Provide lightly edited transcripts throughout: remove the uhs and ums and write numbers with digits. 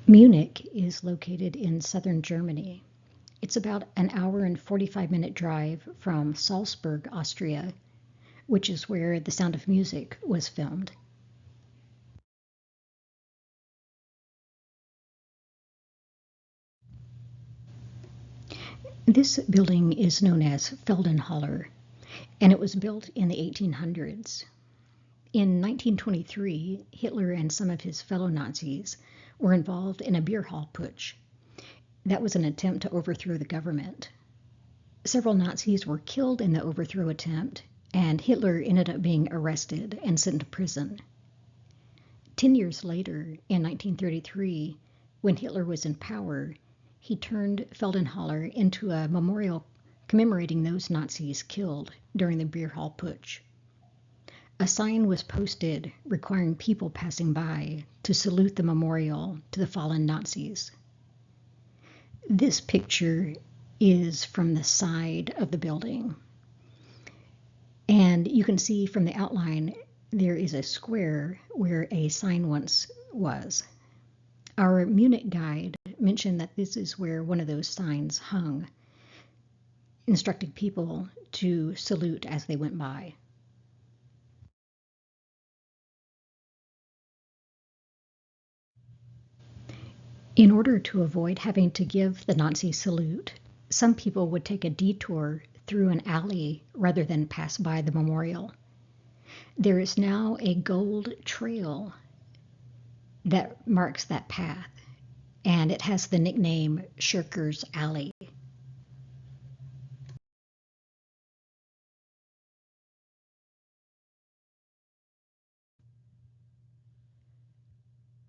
Munich is located in southern Germany. It's about an hour and 45-minute drive from Salzburg, Austria, which is where The Sound of Music was filmed. This building is known as Feldenhaller, and it was built in the 1800s. In 1923, Hitler and some of his fellow Nazis were involved in a beer hall putsch. That was an attempt to overthrow the government. Several Nazis were killed in the overthrow attempt, and Hitler ended up being arrested and sent to prison. 10 years later, in 1933, when Hitler was in power, he turned Feldenhaller into a memorial commemorating those Nazis killed during the beer hall putsch. A sign was posted requiring people passing by to salute the memorial to the fallen Nazis. This picture is from the side of the building. And you can see from the outline there is a square where a sign once was. Our Munich guide mentioned that this is where one of those signs hung, instructing people to salute as they went by. In order to avoid having to give the Nazi salute, some people would take a detour through an alley rather than pass by the memorial. There is now a gold trail that marks that path, and it has the nickname Shirker's Alley.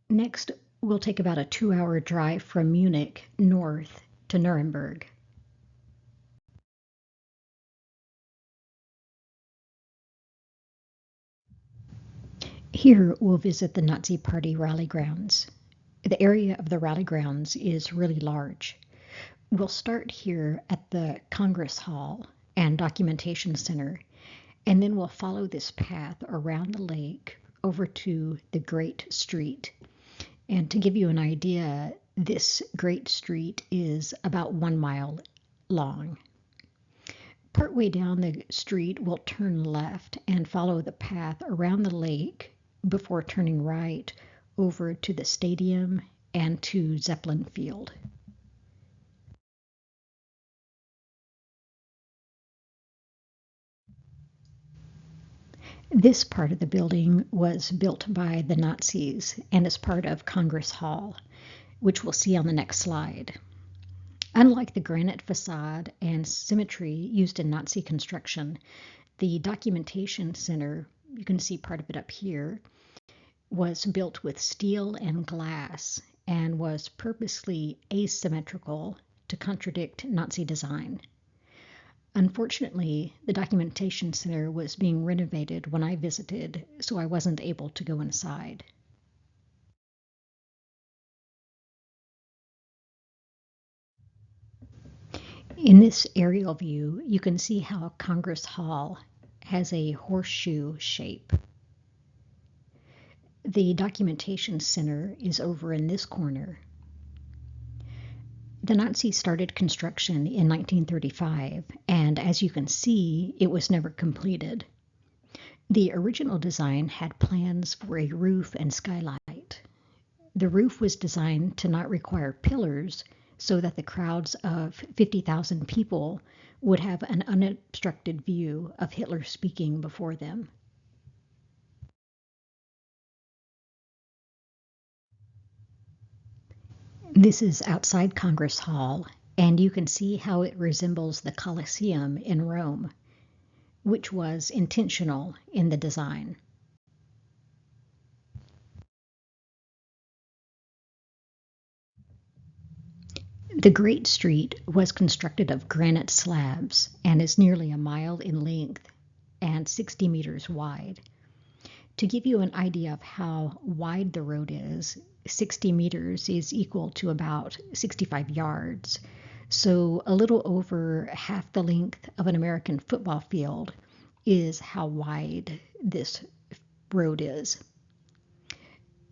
Next, we'll take about a 2-hour drive from Munich north to Nuremberg. Here, we'll visit the Nazi Party rally grounds. The area of the rally grounds is really large. We'll start here at the Congress Hall and Documentation Center, and then we'll follow this path around the lake over to the Great Street. And to give you an idea, this Great Street is about 1 mile long. Partway down the street, we'll turn left and follow the path around the lake before turning right over to the stadium and to Zeppelin Field. This part of the building was built by the Nazis and is part of Congress Hall, which we'll see on the next slide. Unlike the granite facade and symmetry used in Nazi construction, the Documentation Center, you can see part of it up here, was built with steel and glass and was purposely asymmetrical to contradict Nazi design. Unfortunately, the Documentation Center was being renovated when I visited, so I wasn't able to go inside. In this aerial view, you can see how Congress Hall has a horseshoe shape. The Documentation Center is over in this corner. The Nazis started construction in 1935, and as you can see, it was never completed. The original design had plans for a roof and skylight. The roof was designed to not require pillars so that the crowds of 50,000 people would have an unobstructed view of Hitler speaking before them. This is outside Congress Hall, and you can see how it resembles the Colosseum in Rome, which was intentional in the design. The Great Street was constructed of granite slabs and is nearly a mile in length and 60 meters wide. To give you an idea of how wide the road is, 60 meters is equal to about 65 yards. So a little over half the length of an American football field is how wide this road is.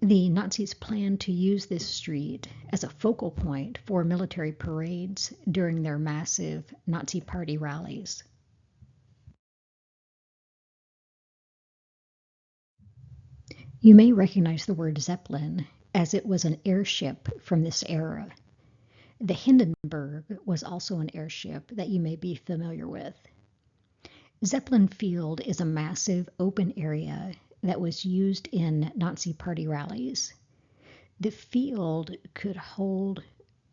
The Nazis planned to use this street as a focal point for military parades during their massive Nazi Party rallies. You may recognize the word Zeppelin, as it was an airship from this era. The Hindenburg was also an airship that you may be familiar with. Zeppelin Field is a massive open area that was used in Nazi Party rallies. The field could hold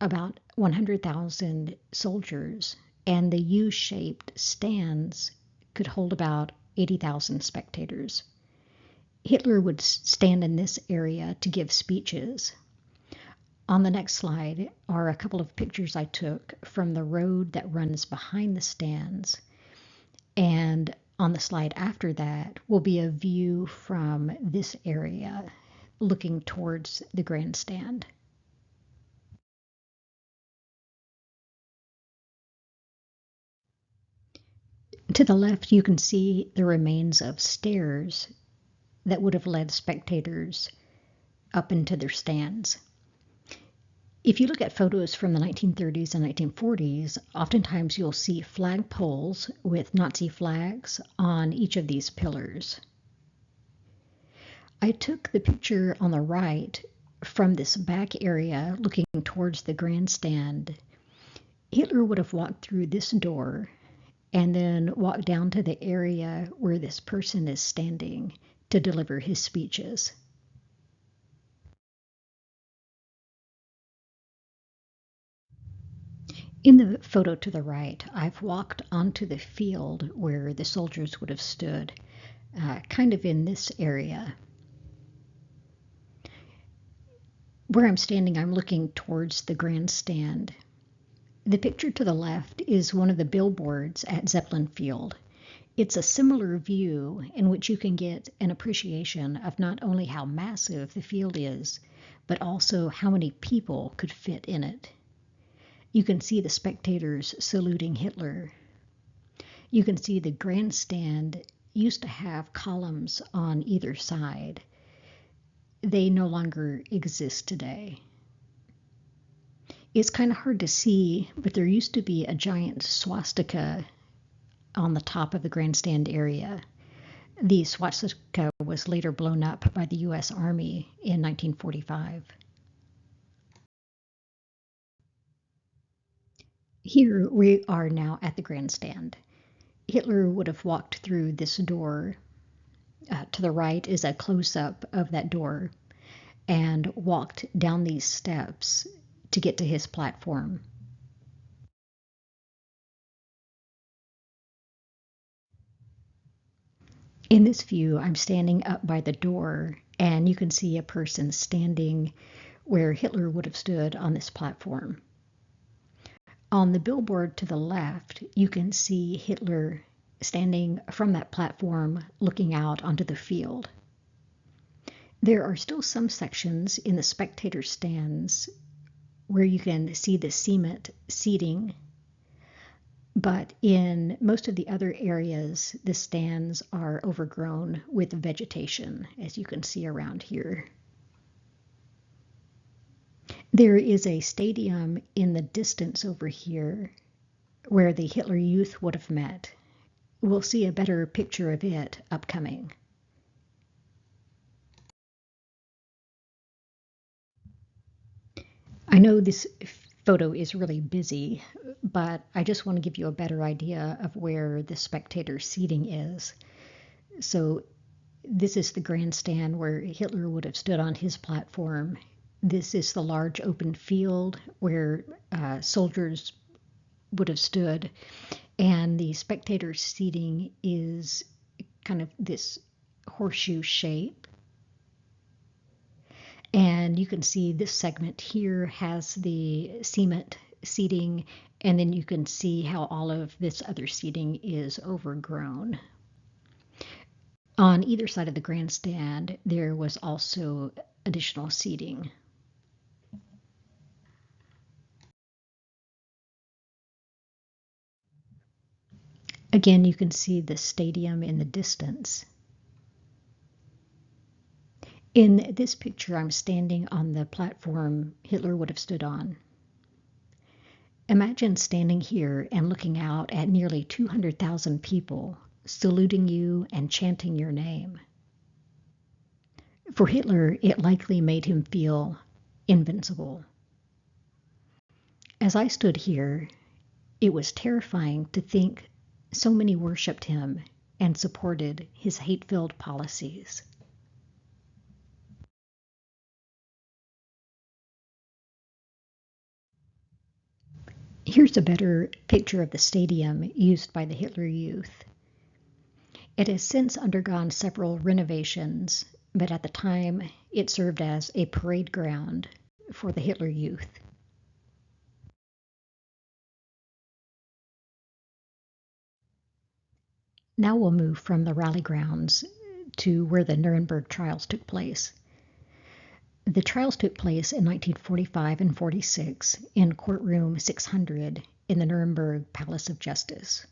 about 100,000 soldiers, and the U-shaped stands could hold about 80,000 spectators. Hitler would stand in this area to give speeches. On the next slide are a couple of pictures I took from the road that runs behind the stands. And on the slide after that will be a view from this area looking towards the grandstand. To the left, you can see the remains of stairs that would have led spectators up into their stands. If you look at photos from the 1930s and 1940s, oftentimes you'll see flag poles with Nazi flags on each of these pillars. I took the picture on the right from this back area looking towards the grandstand. Hitler would have walked through this door and then walked down to the area where this person is standing to deliver his speeches. In the photo to the right, I've walked onto the field where the soldiers would have stood, kind of in this area. Where I'm standing, I'm looking towards the grandstand. The picture to the left is one of the billboards at Zeppelin Field. It's a similar view in which you can get an appreciation of not only how massive the field is, but also how many people could fit in it. You can see the spectators saluting Hitler. You can see the grandstand used to have columns on either side. They no longer exist today. It's kind of hard to see, but there used to be a giant swastika on the top of the grandstand area. The swastika was later blown up by the U.S. Army in 1945. Here we are now at the grandstand. Hitler would have walked through this door. To the right is a close-up of that door, and walked down these steps to get to his platform. In this view, I'm standing up by the door, and you can see a person standing where Hitler would have stood on this platform. On the billboard to the left, you can see Hitler standing from that platform looking out onto the field. There are still some sections in the spectator stands where you can see the cement seating, but in most of the other areas, the stands are overgrown with vegetation, as you can see around here. There is a stadium in the distance over here where the Hitler Youth would have met. We'll see a better picture of it upcoming. I know this photo is really busy, but I just want to give you a better idea of where the spectator seating is. So this is the grandstand where Hitler would have stood on his platform. This is the large open field where soldiers would have stood, and the spectator seating is kind of this horseshoe shape. And you can see this segment here has the cement seating, and then you can see how all of this other seating is overgrown. On either side of the grandstand, there was also additional seating. Again, you can see the stadium in the distance. In this picture, I'm standing on the platform Hitler would have stood on. Imagine standing here and looking out at nearly 200,000 people saluting you and chanting your name. For Hitler, it likely made him feel invincible. As I stood here, it was terrifying to think so many worshipped him and supported his hate-filled policies. Here's a better picture of the stadium used by the Hitler Youth. It has since undergone several renovations, but at the time it served as a parade ground for the Hitler Youth. Now we'll move from the rally grounds to where the Nuremberg trials took place. The trials took place in 1945 and 46 in courtroom 600 in the Nuremberg Palace of Justice.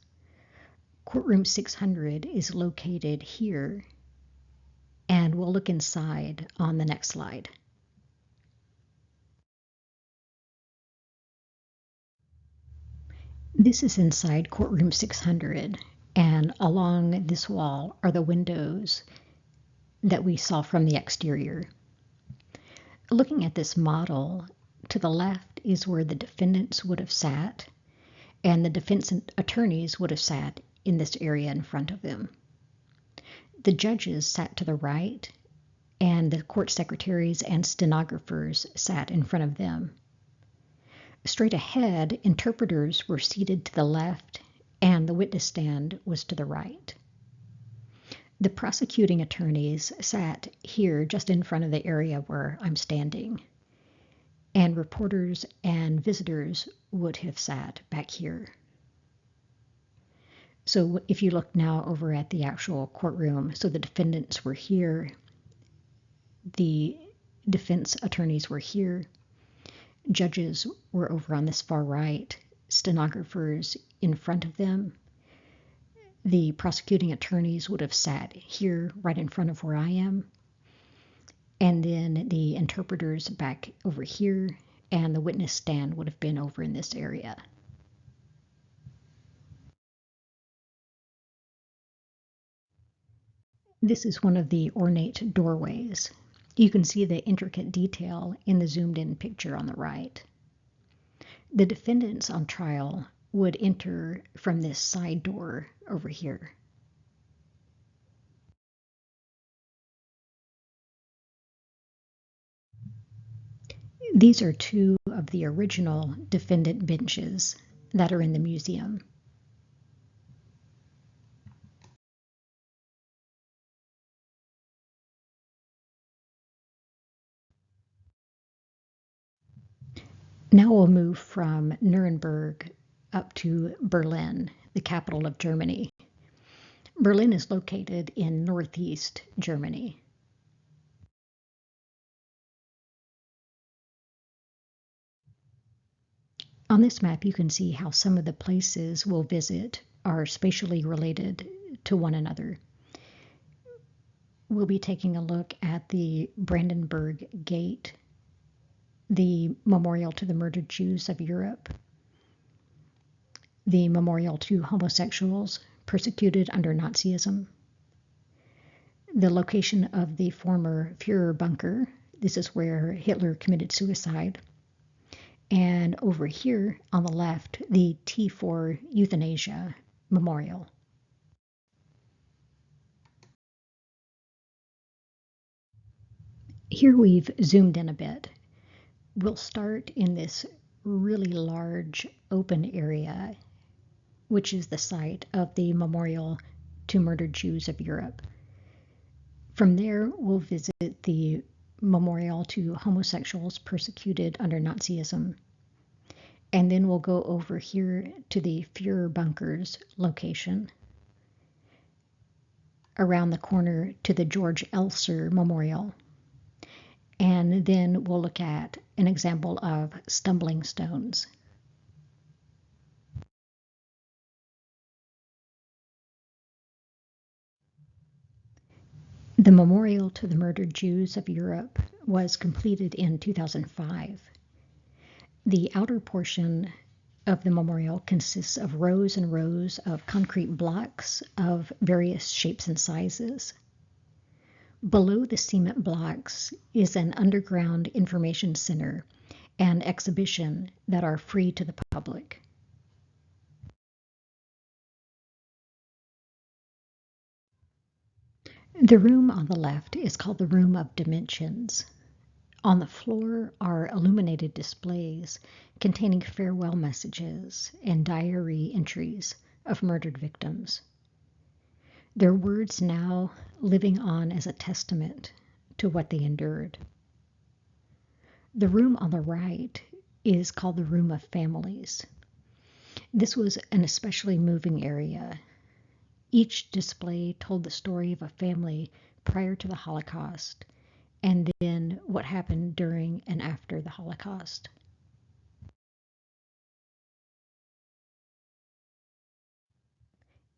Courtroom 600 is located here, and we'll look inside on the next slide. This is inside courtroom 600, and along this wall are the windows that we saw from the exterior. Looking at this model, to the left is where the defendants would have sat, and the defense attorneys would have sat in this area in front of them. The judges sat to the right, and the court secretaries and stenographers sat in front of them. Straight ahead, interpreters were seated to the left, and the witness stand was to the right. The prosecuting attorneys sat here just in front of the area where I'm standing, and reporters and visitors would have sat back here. So if you look now over at the actual courtroom, so the defendants were here, the defense attorneys were here, judges were over on this far right, stenographers in front of them. The prosecuting attorneys would have sat here right in front of where I am, and then the interpreters back over here, and the witness stand would have been over in this area. This is one of the ornate doorways. You can see the intricate detail in the zoomed in picture on the right. The defendants on trial would enter from this side door over here. These are two of the original defendant benches that are in the museum. Now we'll move from Nuremberg up to Berlin, the capital of Germany. Berlin is located in northeast Germany. On this map, you can see how some of the places we'll visit are spatially related to one another. We'll be taking a look at the Brandenburg Gate, the Memorial to the Murdered Jews of Europe, the Memorial to homosexuals persecuted under Nazism, the location of the former Führer bunker. This is where Hitler committed suicide. And over here on the left, the T4 Euthanasia Memorial. Here we've zoomed in a bit. We'll start in this really large open area, which is the site of the Memorial to Murdered Jews of Europe. From there, we'll visit the Memorial to homosexuals persecuted under Nazism. And then we'll go over here to the Führer bunkers location. Around the corner to the George Elser Memorial. And then we'll look at an example of stumbling stones. The memorial to the murdered Jews of Europe was completed in 2005. The outer portion of the memorial consists of rows and rows of concrete blocks of various shapes and sizes. Below the cement blocks is an underground information center and exhibition that are free to the public. The room on the left is called the Room of Dimensions. On the floor are illuminated displays containing farewell messages and diary entries of murdered victims. Their words now living on as a testament to what they endured. The room on the right is called the Room of Families. This was an especially moving area. Each display told the story of a family prior to the Holocaust, and then what happened during and after the Holocaust.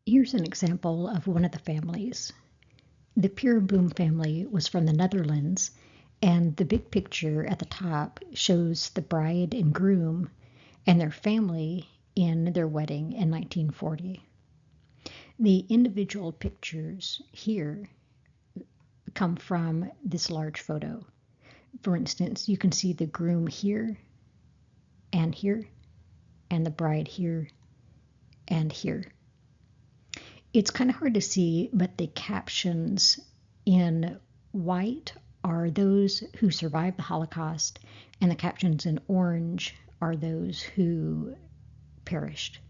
Here's an example of one of the families. The Pierboom family was from the Netherlands, and the big picture at the top shows the bride and groom and their family in their wedding in 1940. The individual pictures here come from this large photo. For instance, you can see the groom here, and the bride here, and here. It's kind of hard to see, but the captions in white are those who survived the Holocaust, and the captions in orange are those who perished.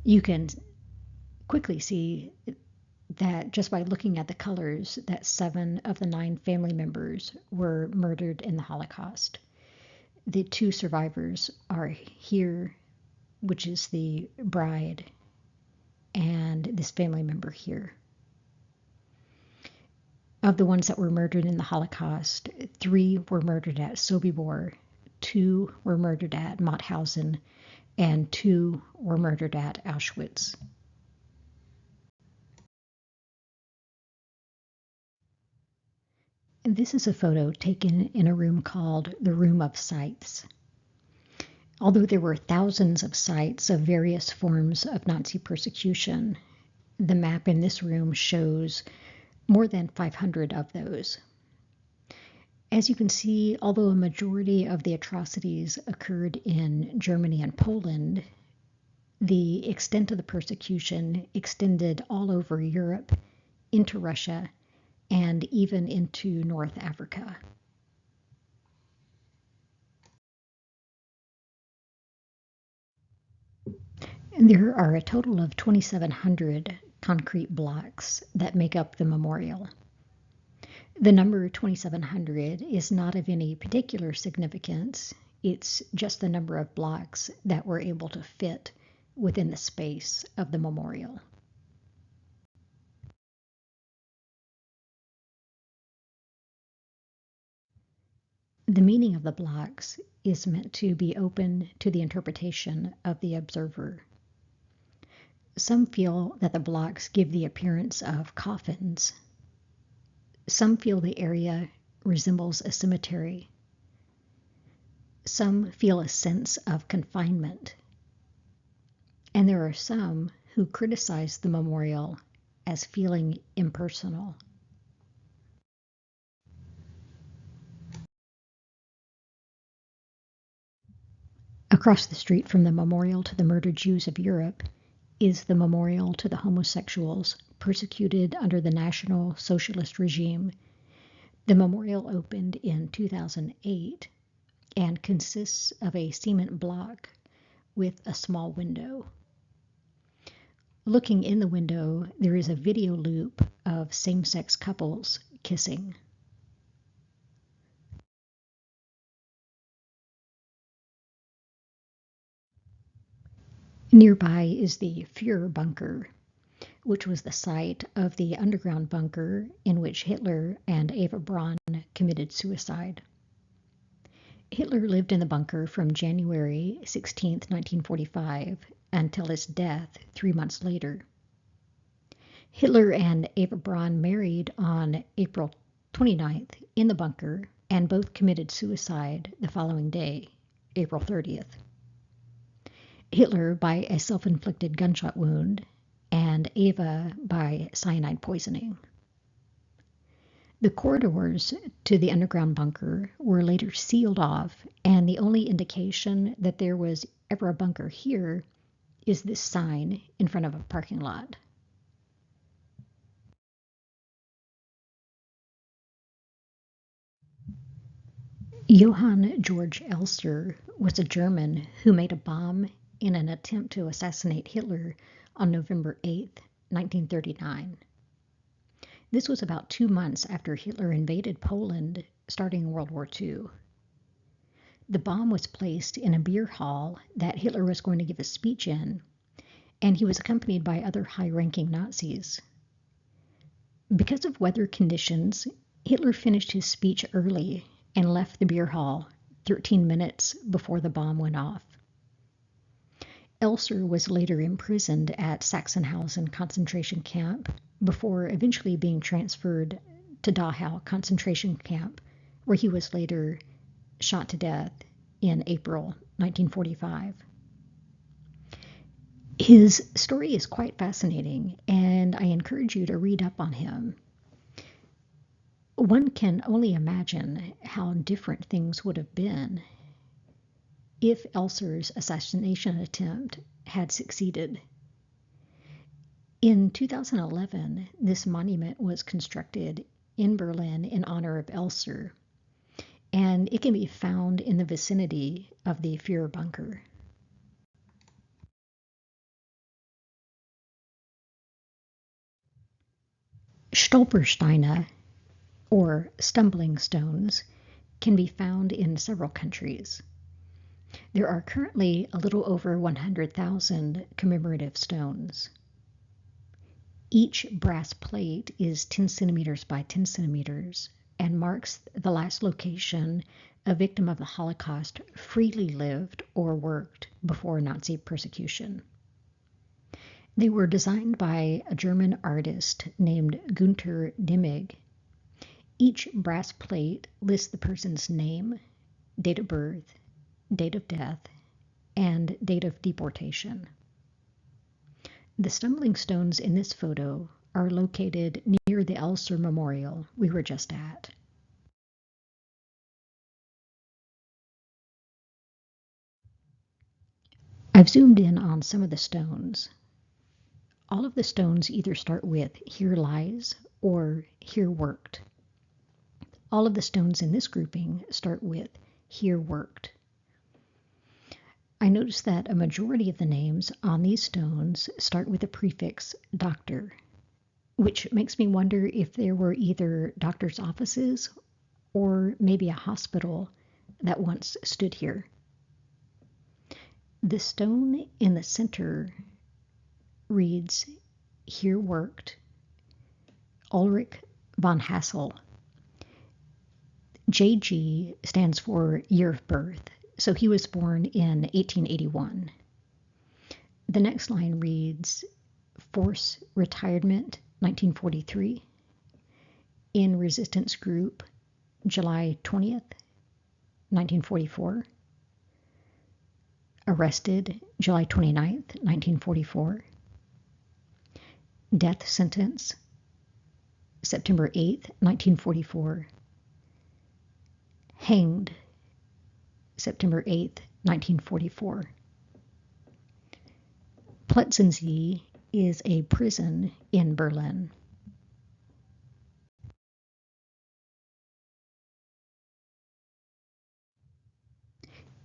You can quickly see that just by looking at the colors that 7 of the 9 family members were murdered in the Holocaust. The 2 survivors are here, which is the bride, and this family member here. Of the ones that were murdered in the Holocaust, 3 were murdered at Sobibor, 2 were murdered at Mauthausen, and 2 were murdered at Auschwitz. This is a photo taken in a room called the Room of Sites. Although there were thousands of sites of various forms of Nazi persecution, the map in this room shows more than 500 of those. As you can see, although a majority of the atrocities occurred in Germany and Poland, the extent of the persecution extended all over Europe, into Russia, and even into North Africa. There are a total of 2,700 concrete blocks that make up the memorial. The number 2,700 is not of any particular significance. It's just the number of blocks that were able to fit within the space of the memorial. The meaning of the blocks is meant to be open to the interpretation of the observer. Some feel that the blocks give the appearance of coffins. Some feel the area resembles a cemetery. Some feel a sense of confinement. And there are some who criticize the memorial as feeling impersonal. Across the street from the memorial to the murdered Jews of Europe is the memorial to the homosexuals persecuted under the National Socialist regime. The memorial opened in 2008 and consists of a cement block with a small window. Looking in the window, there is a video loop of same-sex couples kissing. Nearby is the Führer bunker, which was the site of the underground bunker in which Hitler and Eva Braun committed suicide. Hitler lived in the bunker from January 16, 1945, until his death 3 months later. Hitler and Eva Braun married on April 29th in the bunker, and both committed suicide the following day, April 30th. Hitler by a self-inflicted gunshot wound, and Eva by cyanide poisoning. The corridors to the underground bunker were later sealed off, and the only indication that there was ever a bunker here is this sign in front of a parking lot. Johann Georg Elster was a German who made a bomb in an attempt to assassinate Hitler on November 8, 1939. This was about 2 months after Hitler invaded Poland, starting World War II. The bomb was placed in a beer hall that Hitler was going to give a speech in, and he was accompanied by other high-ranking Nazis. Because of weather conditions, Hitler finished his speech early and left the beer hall 13 minutes before the bomb went off. Elser was later imprisoned at Sachsenhausen concentration camp before eventually being transferred to Dachau concentration camp, where he was later shot to death in April 1945. His story is quite fascinating, and I encourage you to read up on him. One can only imagine how different things would have been if Elser's assassination attempt had succeeded. In 2011, this monument was constructed in Berlin in honor of Elser, and it can be found in the vicinity of the Führer bunker. Stolpersteine, or stumbling stones, can be found in several countries. There are currently a little over 100,000 commemorative stones. Each brass plate is 10 centimeters by 10 centimeters and marks the last location a victim of the Holocaust freely lived or worked before Nazi persecution. They were designed by a German artist named Günther Dimmig. Each brass plate lists the person's name, date of birth, date of death, and date of deportation. The stumbling stones in this photo are located near the Elser Memorial we were just at. I've zoomed in on some of the stones. All of the stones either start with "Here lies" or "Here worked." All of the stones in this grouping start with "Here worked." I noticed that a majority of the names on these stones start with the prefix "Doctor," which makes me wonder if there were either doctors' offices or maybe a hospital that once stood here. The stone in the center reads, "Here worked Ulrich von Hassel." JG stands for year of birth, so he was born in 1881. The next line reads, "Force retirement 1943. In resistance group July 20th, 1944. Arrested July 29th, 1944. Death sentence September 8th, 1944. Hanged September 8th, 1944. Plötzensee is a prison in Berlin.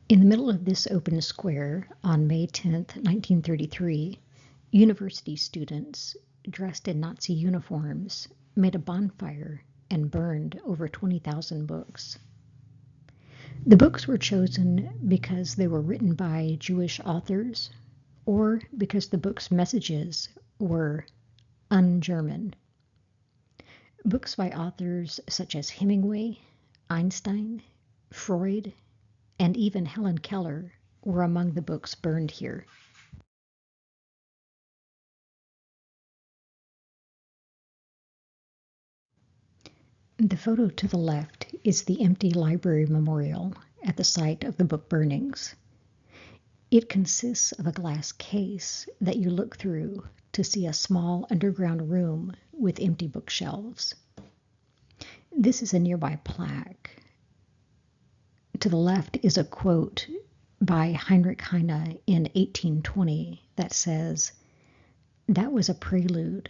In the middle of this open square, on May 10th, 1933, university students dressed in Nazi uniforms made a bonfire and burned over 20,000 books. The books were chosen because they were written by Jewish authors or because the book's messages were un-German. Books by authors such as Hemingway, Einstein, Freud, and even Helen Keller were among the books burned here. The photo to the left is the empty library memorial at the site of the book burnings. It consists of a glass case that you look through to see a small underground room with empty bookshelves. This is a nearby plaque. To the left is a quote by Heinrich Heine in 1820 that says, "That was a prelude.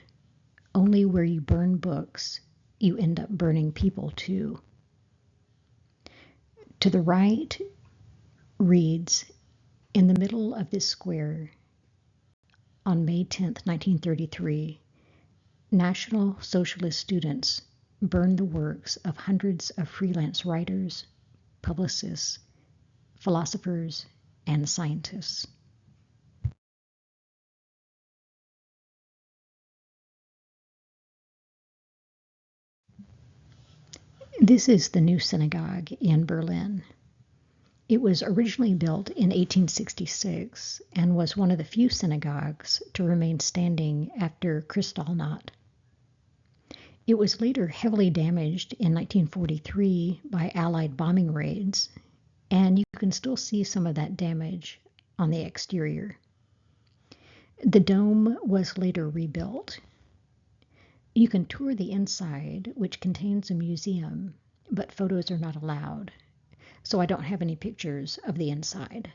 Only where you burn books, you end up burning people too." To the right reads, "In the middle of this square, on May 10th, 1933, National Socialist students burned the works of hundreds of freelance writers, publicists, philosophers, and scientists." This is the new synagogue in Berlin. It was originally built in 1866 and was one of the few synagogues to remain standing after Kristallnacht. It was later heavily damaged in 1943 by Allied bombing raids, and you can still see some of that damage on the exterior. The dome was later rebuilt. You can tour the inside, which contains a museum, but photos are not allowed, so I don't have any pictures of the inside.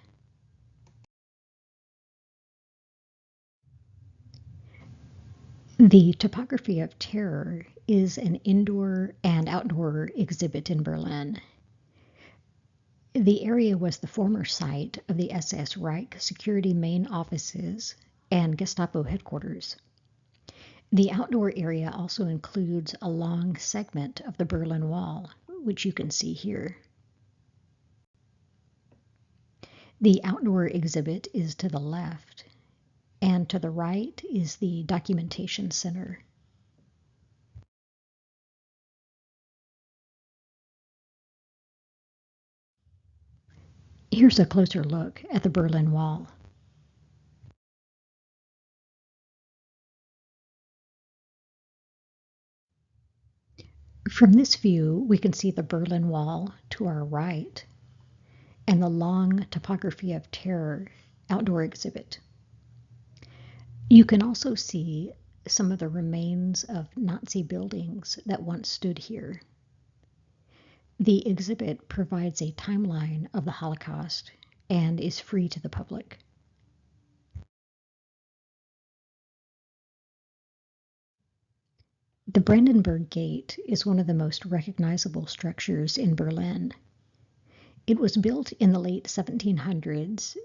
The Topography of Terror is an indoor and outdoor exhibit in Berlin. The area was the former site of the SS Reich security main offices and Gestapo headquarters. The outdoor area also includes a long segment of the Berlin Wall, which you can see here. The outdoor exhibit is to the left, and to the right is the Documentation Center. Here's a closer look at the Berlin Wall. From this view, we can see the Berlin Wall to our right and the long Topography of Terror outdoor exhibit. You can also see some of the remains of Nazi buildings that once stood here. The exhibit provides a timeline of the Holocaust and is free to the public. The Brandenburg Gate is one of the most recognizable structures in Berlin. It was built in the late 1700s,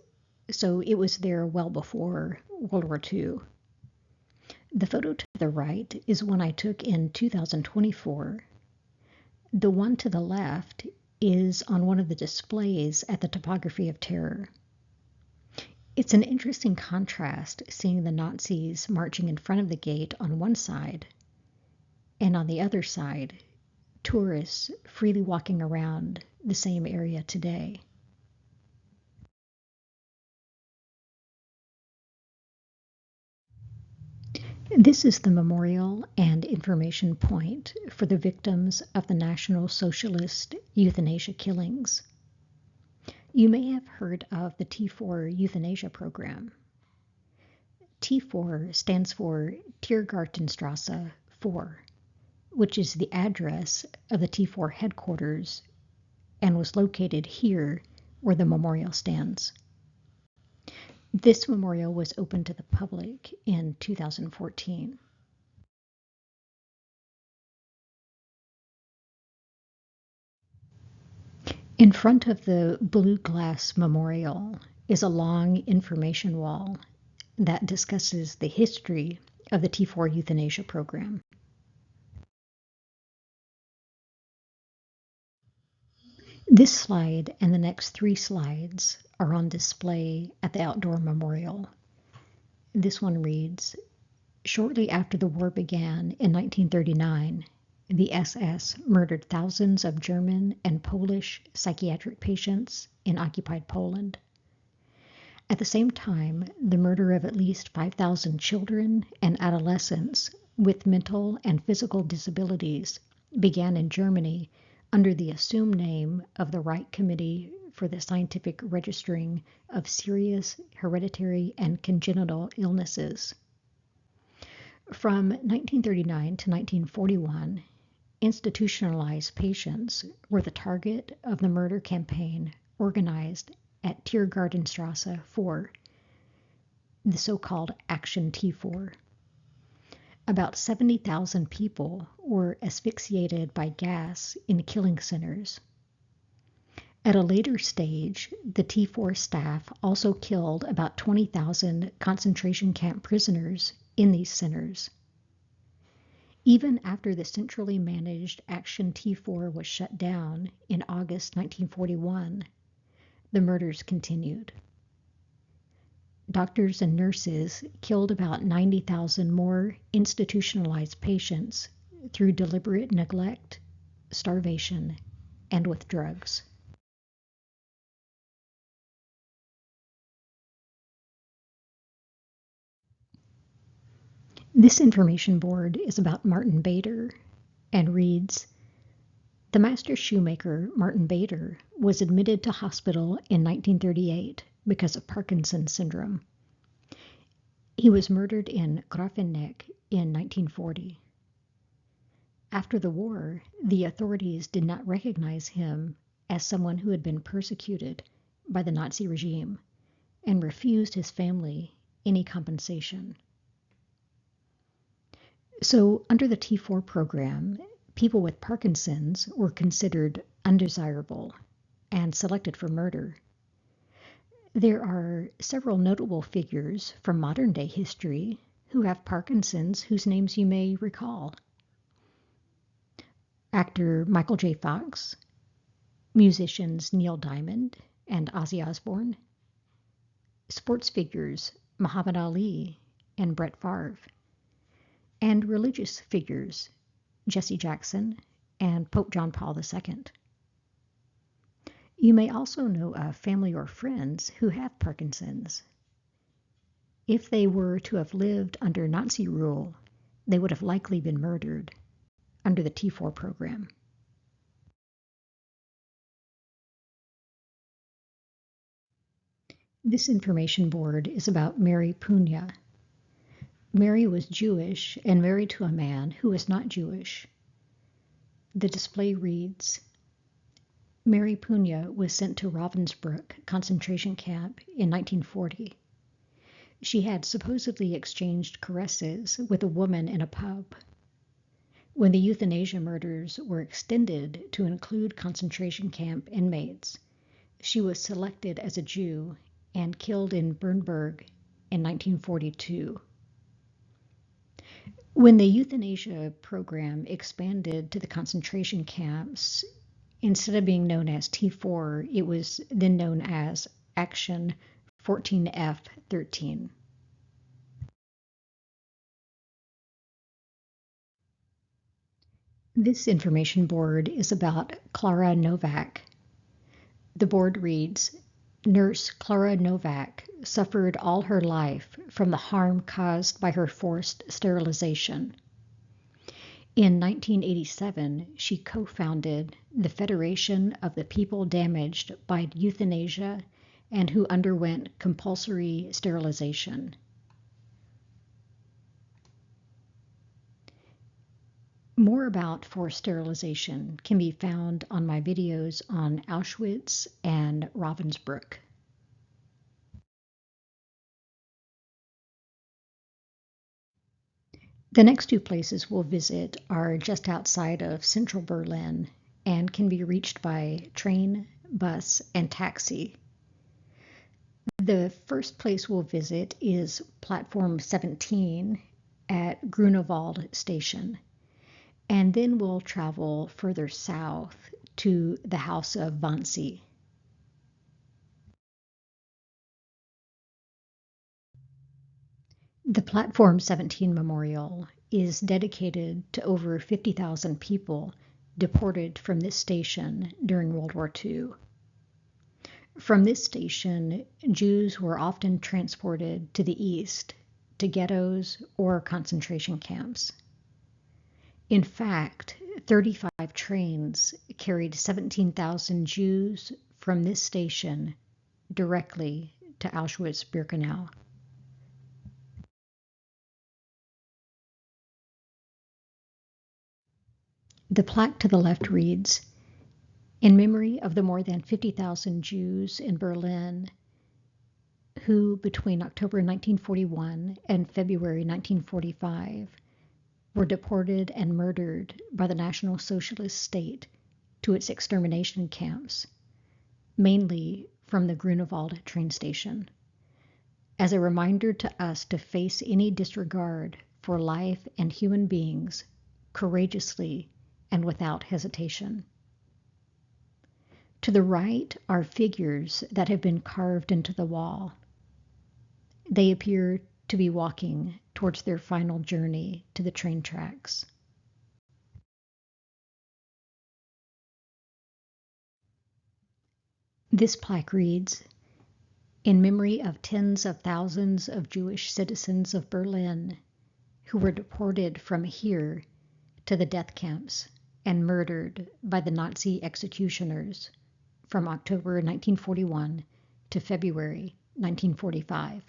so it was there well before World War II. The photo to the right is one I took in 2024. The one to the left is on one of the displays at the Topography of Terror. It's an interesting contrast seeing the Nazis marching in front of the gate on one side, and on the other side, tourists freely walking around the same area today. This is the memorial and information point for the victims of the National Socialist euthanasia killings. You may have heard of the T4 euthanasia program. T4 stands for Tiergartenstrasse 4, which is the address of the T4 headquarters and was located here where the memorial stands. This memorial was opened to the public in 2014. In front of the blue glass memorial is a long information wall that discusses the history of the T4 euthanasia program. This slide and the next 3 slides are on display at the outdoor memorial. This one reads, "Shortly after the war began in 1939, the SS murdered thousands of German and Polish psychiatric patients in occupied Poland. At the same time, the murder of at least 5,000 children and adolescents with mental and physical disabilities began in Germany under the assumed name of the Reich Committee for the Scientific Registering of Serious Hereditary and Congenital Illnesses. From 1939 to 1941, institutionalized patients were the target of the murder campaign organized at Tiergartenstrasse 4, the so-called Action T4. About 70,000 people were asphyxiated by gas in killing centers. At a later stage, the T4 staff also killed about 20,000 concentration camp prisoners in these centers. Even after the centrally managed Action T4 was shut down in August 1941, the murders continued. Doctors and nurses killed about 90,000 more institutionalized patients through deliberate neglect, starvation, and with drugs. This information board is about Martin Bader and reads, "The master shoemaker, Martin Bader, was admitted to hospital in 1938 because of Parkinson's syndrome. He was murdered in Grafenegg in 1940. After the war, the authorities did not recognize him as someone who had been persecuted by the Nazi regime and refused his family any compensation. So, under the T4 program, people with Parkinson's were considered undesirable and selected for murder. There are several notable figures from modern-day history who have Parkinson's whose names you may recall. Actor Michael J. Fox, musicians Neil Diamond and Ozzy Osbourne, sports figures Muhammad Ali and Brett Favre, and religious figures Jesse Jackson and Pope John Paul II. You may also know of family or friends who have Parkinson's. If they were to have lived under Nazi rule, they would have likely been murdered under the T4 program. This information board is about Mary Punya. Mary was Jewish and married to a man who was not Jewish. The display reads, Mary Punya was sent to Ravensbrück concentration camp in 1940. She had supposedly exchanged caresses with a woman in a pub. When the euthanasia murders were extended to include concentration camp inmates, she was selected as a Jew and killed in Bernburg in 1942. When the euthanasia program expanded to the concentration camps, instead of being known as T4, it was then known as Action 14F13. This information board is about Clara Novak. The board reads, Nurse Clara Novak suffered all her life from the harm caused by her forced sterilization. In 1987, she co-founded the Federation of the People Damaged by Euthanasia and who underwent compulsory sterilization. More about forced sterilization can be found on my videos on Auschwitz and Ravensbrück. The next two places we'll visit are just outside of central Berlin and can be reached by train, bus, and taxi. The first place we'll visit is Platform 17 at Grunewald Station. And then we'll travel further south to the House of Wannsee. The Platform 17 Memorial is dedicated to over 50,000 people deported from this station during World War II. From this station, Jews were often transported to the east, to ghettos or concentration camps. In fact, 35 trains carried 17,000 Jews from this station directly to Auschwitz-Birkenau. The plaque to the left reads, "In memory of the more than 50,000 Jews in Berlin who, between October 1941 and February 1945, were deported and murdered by the National Socialist state to its extermination camps, mainly from the Grunewald train station, as a reminder to us to face any disregard for life and human beings courageously and without hesitation." To the right are figures that have been carved into the wall. They appear to be walking towards their final journey to the train tracks. This plaque reads, "In memory of tens of thousands of Jewish citizens of Berlin who were deported from here to the death camps and murdered by the Nazi executioners from October 1941 to February 1945.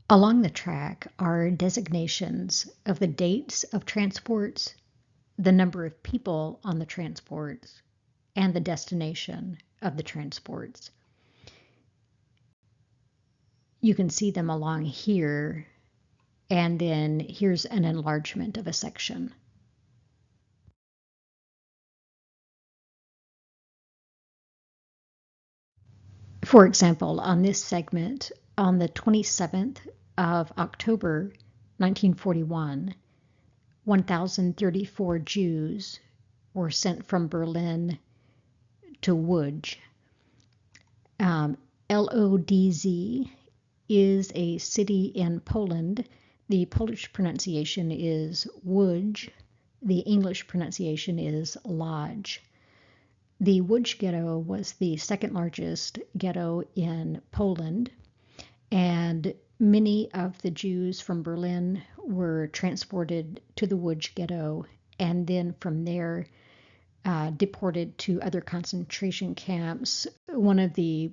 Along the track are designations of the dates of transports, the number of people on the transports, and the destination of the transports. You can see them along here, and then here's an enlargement of a section. For example, on this segment, on the 27th of October 1941, 1,034 Jews were sent from Berlin to Łódź. Lodz is a city in Poland. The Polish pronunciation is Łódź. The English pronunciation is Lodz. The Łódź ghetto was the second largest ghetto in Poland, and many of the Jews from Berlin were transported to the Łódź ghetto and then from there deported to other concentration camps. One of the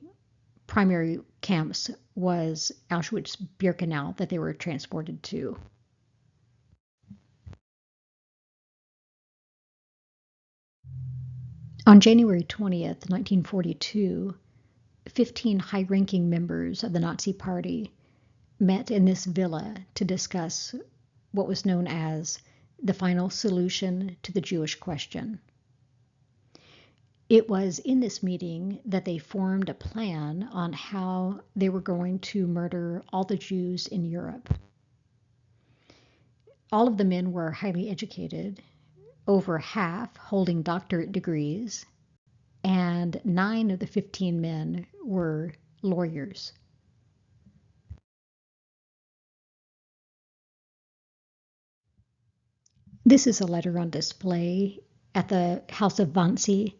primary camps was Auschwitz-Birkenau that they were transported to. On January 20th, 1942, 15 high-ranking members of the Nazi Party met in this villa to discuss what was known as the final solution to the Jewish question. It was in this meeting that they formed a plan on how they were going to murder all the Jews in Europe. All of the men were highly educated, over half holding doctorate degrees, and 9 of the 15 men were lawyers. This is a letter on display at the House of Wannsee.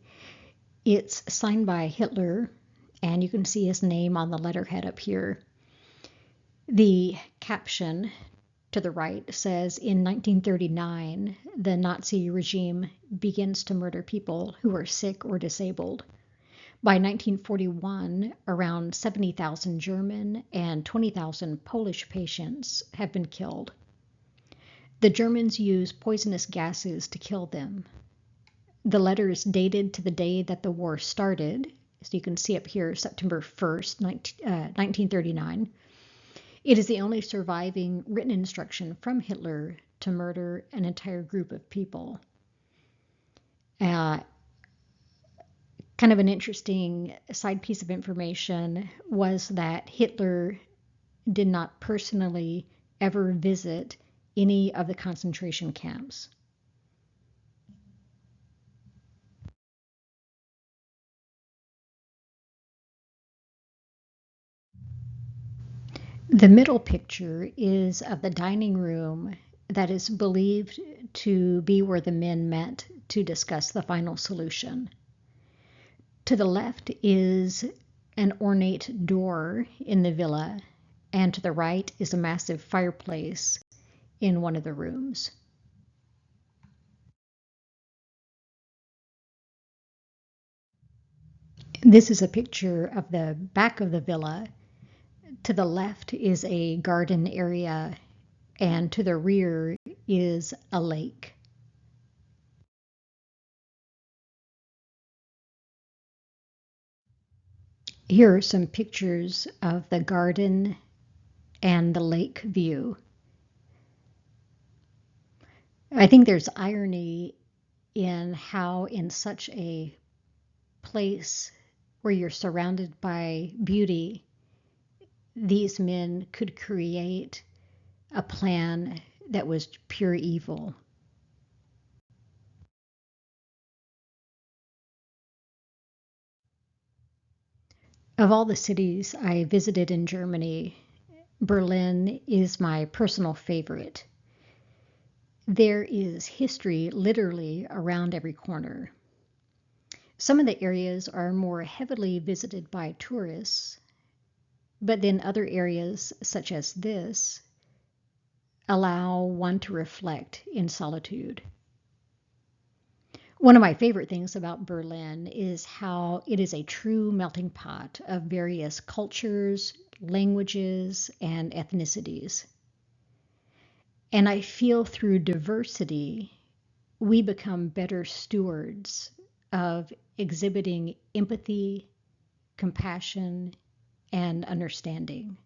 It's signed by Hitler, and you can see his name on the letterhead up here. The caption to the right says, "In 1939, the Nazi regime begins to murder people who are sick or disabled. By 1941, around 70,000 German and 20,000 Polish patients have been killed. The Germans use poisonous gases to kill them." The letter is dated to the day that the war started. So you can see up here, September 1st, 1939. It is the only surviving written instruction from Hitler to murder an entire group of people. Kind of an interesting side piece of information was that Hitler did not personally ever visit any of the concentration camps. The middle picture is of the dining room that is believed to be where the men met to discuss the final solution. To the left is an ornate door in the villa, and to the right is a massive fireplace in one of the rooms. This is a picture of the back of the villa. To the left is a garden area, and to the rear is a lake. Here are some pictures of the garden and the lake view. I think there's irony in how, in such a place where you're surrounded by beauty, these men could create a plan that was pure evil. Of all the cities I visited in Germany, Berlin is my personal favorite. There is history literally around every corner. Some of the areas are more heavily visited by tourists, but then other areas, such as this, allow one to reflect in solitude. One of my favorite things about Berlin is how it is a true melting pot of various cultures, languages, and ethnicities. And I feel through diversity, we become better stewards of exhibiting empathy, compassion, and understanding.